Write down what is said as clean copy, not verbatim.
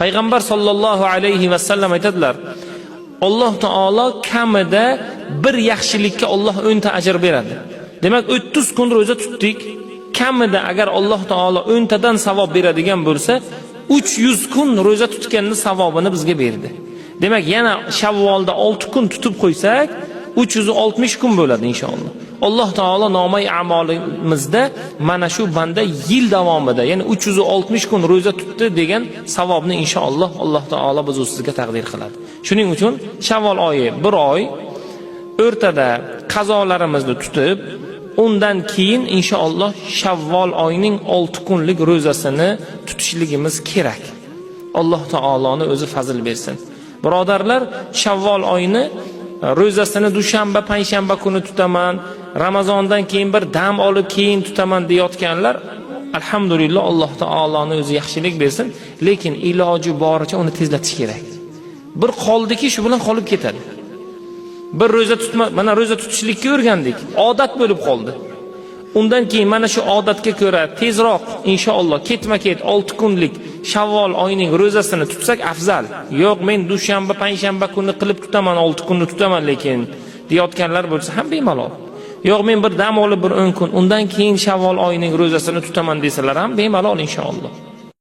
Payg'ambar sollallohu alayhi vasallam aytadilar, Alloh taolo kamida bir yaxshilikka Alloh 10 ta ajr beradi. Demak, 30 kun roza tutdik. Kamida agar Alloh taolo 10 tadan savob beradigan bo'lsa, 300 kun roza tutganning savobini bizga berdi. Demak, yana Shavvolda 6 kun tutib qo'ysak, 360 kun bo'ladi inshaalloh. Alloh taolo nomay a'molimizda mana shu banda yil davomida, ya'ni 360 kun roza tutdi degan savobni inshaalloh Alloh taolo biz sizga taqdir qiladi. Shuning uchun Shavvol oyi bir oy o'rtada qazolarimizni tutib, undan keyin inshaalloh Shavvol oyining 6 kunlik ro'zasini tutishligimiz kerak. Alloh taoloning o'zi fazl bersin. Birodarlar, Shavvol oyini ro'zasini dushanba, payshanba kuni tutaman, Ramazondan keyin bir dam olib keyin tutaman deyotganlar, alhamdulillah, Alloh taoloning o'zi yaxshilik bersin, lekin iloji boricha uni tezlatish kerak. Bir qoldiki, shu bilan qolib ketadi. Bir ro'za mana ro'za tutishlikka o'rgandik, odat bo'lib qoldi. Undan keyin mana shu odatga ko'ra tezroq inshaalloh ketma-ket 6 kunlik Shavvol oyining ro'zasini tutsak afzal. Yo'q, men dushanba, payshanba kuni qilib tutaman, 6 kunni tutaman lekin deyotganlar bo'lsa ham bemalol. Yo'q, men bir dam olib bir 10 kun, undan keyin Shavvol oyining ro'zasini tutaman desalar ham bemalol inshaalloh.